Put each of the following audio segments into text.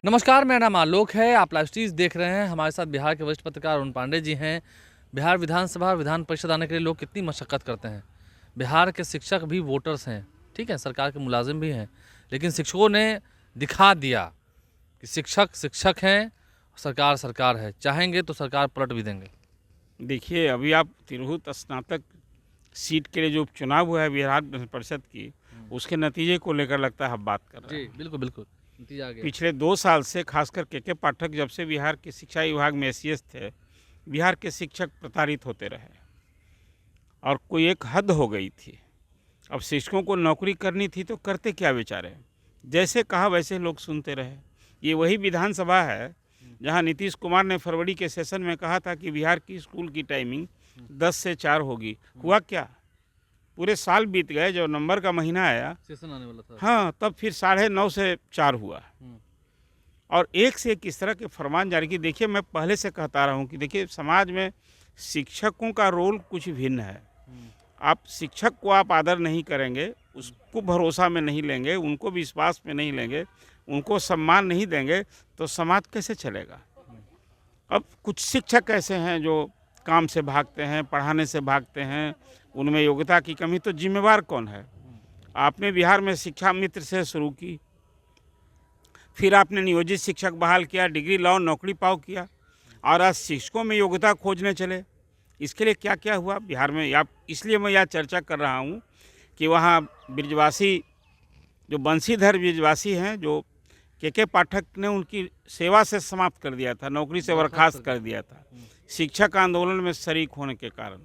नमस्कार, मेरा नाम आलोक है। आप लाइव स्ट्रीज देख रहे हैं। हमारे साथ बिहार के वरिष्ठ पत्रकार अरुण पांडे जी हैं। बिहार विधानसभा विधान परिषद आने के लिए लोग कितनी मशक्कत करते हैं। बिहार के शिक्षक भी वोटर्स हैं, ठीक है, सरकार के मुलाजिम भी हैं, लेकिन शिक्षकों ने दिखा दिया कि शिक्षक शिक्षक हैं, सरकार सरकार है। चाहेंगे तो सरकार पलट भी देंगे। देखिए, अभी आप तिरहुत स्नातक सीट के लिए जो उपचुनाव हुआ है बिहार विधान परिषद की, उसके नतीजे को लेकर लगता है हम बात कर रहे हैं। जी बिल्कुल बिल्कुल, नतीजा आ गया। पिछले 2 साल से खासकर के पाठक जब से बिहार के शिक्षा विभाग में एसीएस थे, बिहार के शिक्षक प्रताड़ित होते रहे और कोई एक हद हो गई थी। अब शिक्षकों को नौकरी करनी थी तो करते क्या बेचारे, जैसे कहा वैसे लोग सुनते रहे। ये वही विधानसभा है जहां नीतीश कुमार ने फरवरी के सेशन में कहा था कि बिहार की स्कूल की टाइमिंग 10 से 4 होगी। हुआ क्या? पूरे साल बीत गए, जब नवंबर का महीना आया, सेशन आने वाला था। हाँ, तब फिर 9:30 से 4 हुआ। और एक से एक इस तरह के फरमान जारी की। देखिए, मैं पहले से कहता रहा हूँ कि देखिए, समाज में शिक्षकों का रोल कुछ भिन्न है। आप शिक्षक को आप आदर नहीं करेंगे, उसको भरोसा में नहीं लेंगे, उनको विश्वास में नहीं लेंगे, उनको सम्मान नहीं देंगे, तो समाज कैसे चलेगा। अब कुछ शिक्षक ऐसे हैं जो काम से भागते हैं, पढ़ाने से भागते हैं, उनमें योग्यता की कमी। तो जिम्मेवार कौन है? आपने बिहार में शिक्षा मित्र से शुरू की, फिर आपने नियोजित शिक्षक बहाल किया, डिग्री लाओ नौकरी पाओ किया, और आज शिक्षकों में योग्यता खोजने चले। इसके लिए क्या क्या हुआ बिहार में, आप इसलिए मैं यह चर्चा कर रहा हूँ कि वहाँ ब्रिजवासी जो बंशीधर ब्रिजवासी हैं, जो के पाठक ने उनकी सेवा से समाप्त कर दिया था, नौकरी से बर्खास्त कर दिया था शिक्षक आंदोलन में शरीक होने के कारण।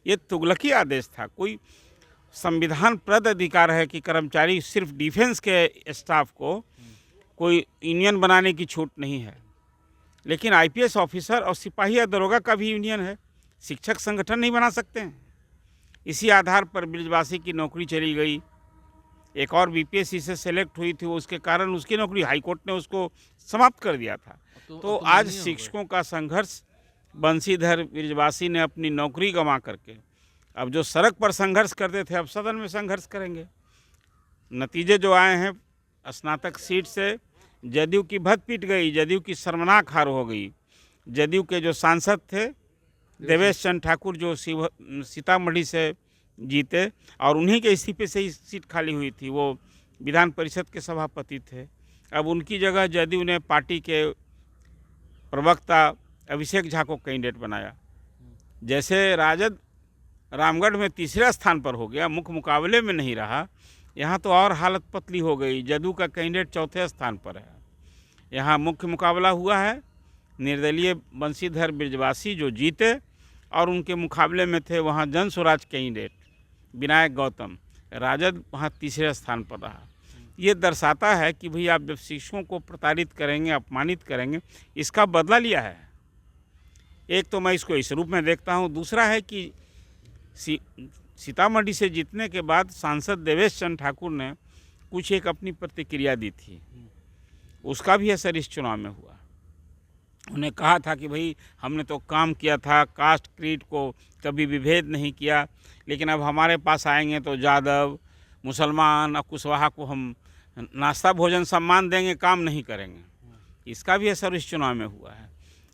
ये तुगलकी आदेश था। कोई संविधान प्रद अधिकार है कि कर्मचारी, सिर्फ डिफेंस के स्टाफ को कोई यूनियन बनाने की छूट नहीं है, लेकिन आईपीएस ऑफिसर और सिपाही या दरोगा का भी यूनियन है। शिक्षक संगठन नहीं बना सकते हैं। इसी आधार पर ब्रिजवासी की नौकरी चली गई। एक और बीपीएससी से सेलेक्ट हुई थी, उसके कारण उसकी नौकरी हाईकोर्ट ने उसको समाप्त कर दिया था। तो आज शिक्षकों का संघर्ष, बंशीधर ब्रिजवासी ने अपनी नौकरी गंवा करके अब जो सड़क पर संघर्ष करते थे, अब सदन में संघर्ष करेंगे। नतीजे जो आए हैं, स्नातक सीट से जदयू की भद पीट गई, जदयू की शर्मनाक हार हो गई। जदयू के जो सांसद थे देवेश चंद्र ठाकुर, जो सीतामढ़ी से जीते, और उन्हीं के इस्तीफे से ही सीट खाली हुई थी, वो विधान परिषद के सभापति थे। अब उनकी जगह जदयू ने पार्टी के प्रवक्ता अभिषेक झा को कैंडिडेट बनाया। जैसे राजद रामगढ़ में तीसरे स्थान पर हो गया, मुख्य मुकाबले में नहीं रहा, यहाँ तो और हालत पतली हो गई। जदयू का कैंडिडेट चौथे स्थान पर है। यहाँ मुख्य मुकाबला हुआ है, निर्दलीय बंशीधर ब्रिजवासी जो जीते, और उनके मुकाबले में थे वहाँ जन स्वराज कैंडिडेट विनायक गौतम, राजद वहाँ तीसरे स्थान पर रहा। ये दर्शाता है कि भाई, आप जब शिक्षकों को प्रताड़ित करेंगे, अपमानित करेंगे, इसका बदला लिया है। एक तो मैं इसको इस रूप में देखता हूँ। दूसरा है कि सीतामढ़ी से जीतने के बाद सांसद देवेश चंद्र ठाकुर ने कुछ एक अपनी प्रतिक्रिया दी थी, उसका भी असर इस चुनाव में हुआ। उन्हें कहा था कि भाई, हमने तो काम किया था, कास्ट क्रीड को कभी विभेद नहीं किया, लेकिन अब हमारे पास आएंगे तो यादव, मुसलमान और कुशवाहा को हम नाश्ता भोजन सम्मान देंगे, काम नहीं करेंगे। इसका भी असर इस चुनाव में हुआ है।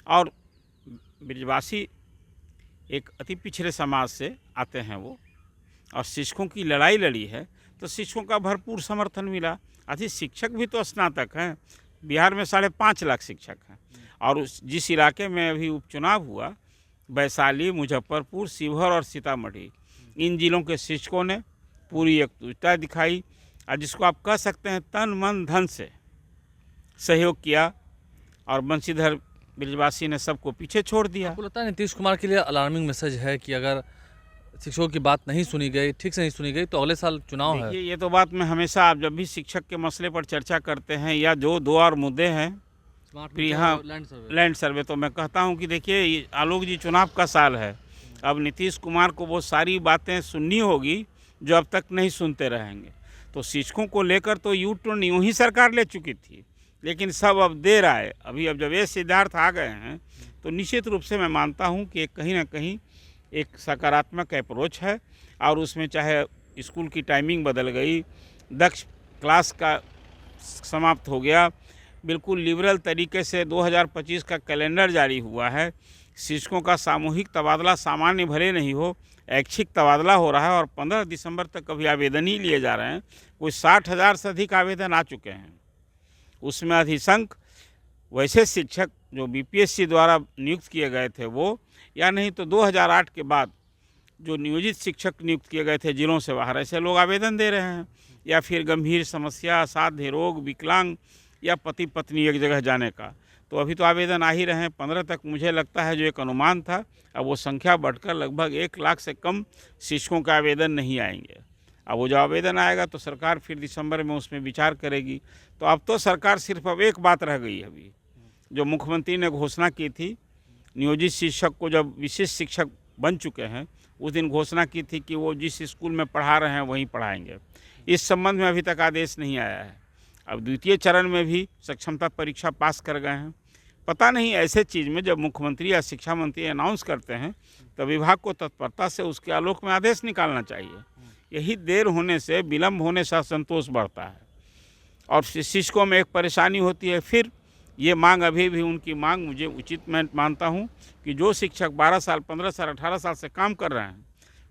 और ब्रिजवासी एक अति पिछड़े समाज से आते हैं वो, और शिक्षकों की लड़ाई लड़ी है, तो शिक्षकों का भरपूर समर्थन मिला। अति शिक्षक भी तो स्नातक हैं। बिहार में 5.5 लाख शिक्षक हैं, और जिस इलाके में अभी उपचुनाव हुआ, वैशाली, मुजफ्फरपुर, शिवहर और सीतामढ़ी, इन जिलों के शिक्षकों ने पूरी एकजुटता दिखाई, और जिसको आप कह सकते हैं तन मन धन से सहयोग किया, और बंशीधर ब्रिजवासी ने सबको पीछे छोड़ दिया। आपको लगता है नीतीश कुमार के लिए अलार्मिंग मैसेज है कि अगर शिक्षकों की बात नहीं सुनी गई, ठीक से नहीं सुनी गई, तो अगले साल चुनाव है? ये तो बात मैं हमेशा, आप जब भी शिक्षक के मसले पर चर्चा करते हैं, या जो 2 और मुद्दे हैं, फिर यहाँ लैंड सर्वे, तो मैं कहता हूँ कि देखिए, आलोक जी, चुनाव का साल है। अब नीतीश कुमार को वो सारी बातें सुननी होगी जो अब तक नहीं सुनते रहेंगे। तो शिक्षकों को लेकर तो यू टर्न यूँ ही सरकार ले चुकी थी, लेकिन सब अब देर आए। अभी अब जब ये सिद्धार्थ आ गए हैं, तो निश्चित रूप से मैं मानता हूँ कि कहीं ना कहीं एक सकारात्मक अप्रोच है, और उसमें चाहे स्कूल की टाइमिंग बदल गई, दक्ष क्लास का समाप्त हो गया, बिल्कुल लिबरल तरीके से 2025 का कैलेंडर जारी हुआ है। शिक्षकों का सामूहिक तबादला सामान्य भले नहीं हो, ऐच्छिक तबादला हो रहा है और 15 दिसंबर तक अभी आवेदन ही लिए जा रहे हैं। कोई 60,000 से अधिक आवेदन आ चुके हैं। उसमें अधिसंख्य वैसे शिक्षक जो बीपीएससी द्वारा नियुक्त किए गए थे वो, या नहीं तो 2008 के बाद जो नियोजित शिक्षक नियुक्त किए गए थे जिलों से बाहर, ऐसे लोग आवेदन दे रहे हैं। या फिर गंभीर समस्या, असाध्य रोग, विकलांग या पति पत्नी एक जगह जाने का, तो अभी तो आवेदन आ ही रहे हैं। 15 तक मुझे लगता है जो एक अनुमान था, अब वो संख्या बढ़कर लगभग 1 लाख से कम शिक्षकों के आवेदन नहीं आएंगे। अब वो जो आवेदन आएगा तो सरकार फिर दिसंबर में उसमें विचार करेगी। तो अब तो सरकार सिर्फ अब एक बात रह गई है अभी, जो मुख्यमंत्री ने घोषणा की थी, नियोजित शिक्षक को जब विशिष्ट शिक्षक बन चुके हैं उस दिन घोषणा की थी कि वो जिस स्कूल में पढ़ा रहे हैं वहीं पढ़ाएंगे। इस संबंध में अभी तक आदेश नहीं आया है। अब द्वितीय चरण में भी सक्षमता परीक्षा पास कर गए हैं। पता नहीं ऐसे चीज़ में जब मुख्यमंत्री या शिक्षा मंत्री अनाउंस करते हैं तो विभाग को तत्परता से उसके आलोक में आदेश निकालना चाहिए। यही देर होने से, विलम्ब होने से असंतोष बढ़ता है और शिक्षकों में एक परेशानी होती है। फिर ये मांग, अभी भी उनकी मांग मुझे उचित मैं मानता हूँ कि जो शिक्षक 12 साल, 15 साल, 18 साल से काम कर रहे हैं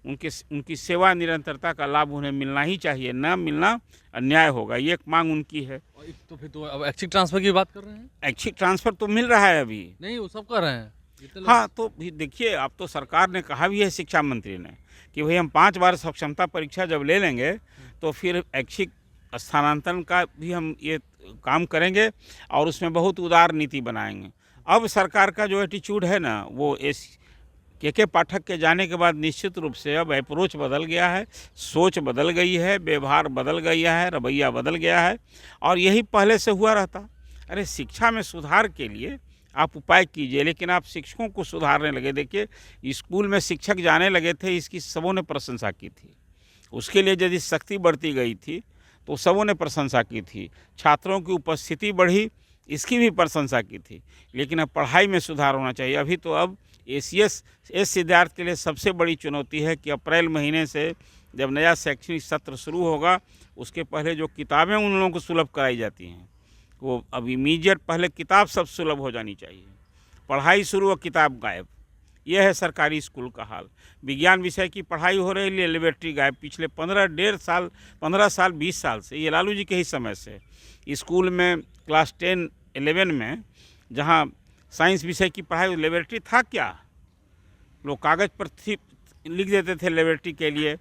उनकी सेवा निरंतरता का लाभ उन्हें मिलना ही चाहिए, न मिलना अन्याय होगा। ये एक मांग उनकी है। और तो फिर तो अब ऐच्छिक ट्रांसफर की बात कर रहे हैं। ऐच्छिक ट्रांसफ़र तो मिल रहा है अभी। नहीं, वो सब कर रहे हैं। हाँ, तो देखिए, अब तो सरकार ने कहा भी है, शिक्षा मंत्री ने, कि भाई हम 5 बार सक्षमता परीक्षा जब ले लेंगे तो फिर ऐच्छिक स्थानांतरण का भी हम ये काम करेंगे और उसमें बहुत उदार नीति बनाएंगे। अब सरकार का जो एटीट्यूड है ना, वो के पाठक के जाने के बाद निश्चित रूप से अब अप्रोच बदल गया है, सोच बदल गई है, व्यवहार बदल गया है, रवैया बदल गया है और यही पहले से हुआ रहता। अरे शिक्षा में सुधार के लिए आप उपाय कीजिए, लेकिन आप शिक्षकों को सुधारने लगे। देखिए, स्कूल में शिक्षक जाने लगे थे, इसकी सबों ने प्रशंसा की थी। उसके लिए यदि सख्ती बढ़ती गई थी तो सबों ने प्रशंसा की थी। छात्रों की उपस्थिति बढ़ी, इसकी भी प्रशंसा की थी। लेकिन अब पढ़ाई में सुधार होना चाहिए। अभी तो अब एसीएस विद्यार्थी के लिए सबसे बड़ी चुनौती है कि अप्रैल महीने से जब नया शैक्षणिक सत्र शुरू होगा, उसके पहले जो किताबें उन लोगों को सुलभ कराई जाती हैं, वो अब इमीडिएट पहले किताब सब सुलभ हो जानी चाहिए। पढ़ाई शुरू और किताब गायब, यह है सरकारी स्कूल का हाल। विज्ञान विषय की पढ़ाई हो रही है, लेबोरेटरी गायब। पिछले 15 साल 20 साल से, ये लालू जी के ही समय से स्कूल में क्लास 10, 11 में जहाँ साइंस विषय की पढ़ाई, लेबोरेटरी था क्या? लोग कागज़ पर लिख देते थे लेबोरेटरी के लिए,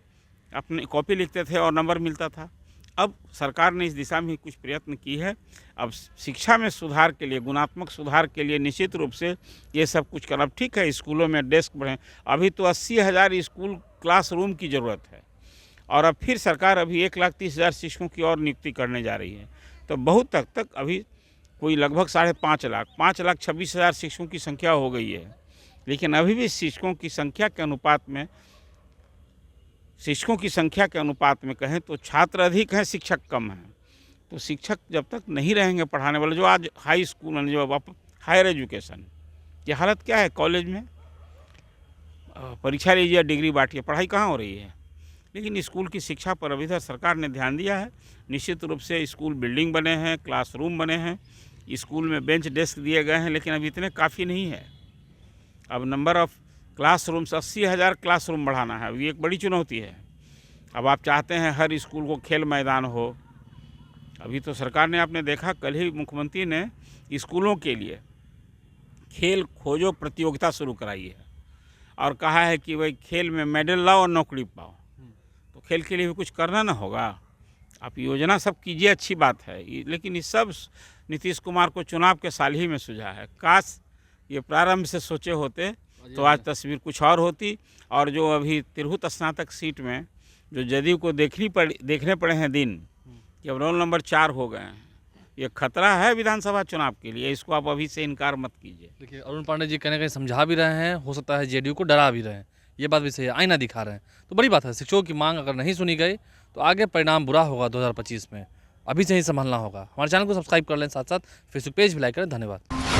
अपनी कॉपी लिखते थे और नंबर मिलता था। अब सरकार ने इस दिशा में कुछ प्रयत्न की है। अब शिक्षा में सुधार के लिए, गुणात्मक सुधार के लिए निश्चित रूप से ये सब कुछ करना। ठीक है, स्कूलों में डेस्क बढ़े, अभी तो 80,000 स्कूल क्लासरूम की ज़रूरत है और अब फिर सरकार अभी 1,30,000 शिक्षकों की और नियुक्ति करने जा रही है। तो बहुत हद तक अभी कोई लगभग 5.5 लाख, 5,26,000 शिक्षकों की संख्या हो गई है। लेकिन अभी भी शिक्षकों की संख्या के अनुपात में कहें तो छात्र अधिक हैं, शिक्षक कम हैं। तो शिक्षक जब तक नहीं रहेंगे पढ़ाने वाले, जो आज हाई स्कूल में, जो हायर एजुकेशन की हालत क्या है, कॉलेज में परीक्षा लीजिए, डिग्री बांटिए, पढ़ाई कहाँ हो रही है। लेकिन स्कूल की शिक्षा पर अभी तक सरकार ने ध्यान दिया है। निश्चित रूप से स्कूल बिल्डिंग बने हैं, क्लासरूम बने हैं, स्कूल में बेंच डेस्क दिए गए हैं, लेकिन अभी इतने काफ़ी नहीं है। अब नंबर ऑफ़ क्लासरूम्स, 80,000 क्लासरूम बढ़ाना है, ये एक बड़ी चुनौती है। अब आप चाहते हैं हर स्कूल को खेल मैदान हो। अभी तो सरकार ने, आपने देखा कल ही मुख्यमंत्री ने स्कूलों के लिए खेल खोजो प्रतियोगिता शुरू कराई है और कहा है कि भाई खेल में मेडल लाओ और नौकरी पाओ। तो खेल के लिए भी कुछ करना ना होगा। आप योजना सब कीजिए, अच्छी बात है, लेकिन ये सब नीतीश कुमार को चुनाव के साल ही में सूझा है। काश ये प्रारंभ से सोचे होते तो आज तस्वीर कुछ और होती। और जो अभी तिरहुत स्नातक सीट में जो जदयू को देखने पड़े हैं दिन कि अब रोल नंबर 4 हो गए हैं, ये खतरा है विधानसभा चुनाव के लिए। इसको आप अभी से इनकार मत कीजिए। देखिए, अरुण पांडे जी कहीं ना कहीं समझा भी रहे हैं, हो सकता है जेडीयू को डरा भी रहे हैं, ये बात भी सही है, आईना दिखा रहे हैं। तो बड़ी बात है, शिक्षकों की मांग अगर नहीं सुनी गई तो आगे परिणाम बुरा होगा 2025 में। अभी से ही संभालना होगा। हमारे चैनल को सब्सक्राइब कर लें, साथ साथ फेसबुक पेज भी लाइक करें। धन्यवाद।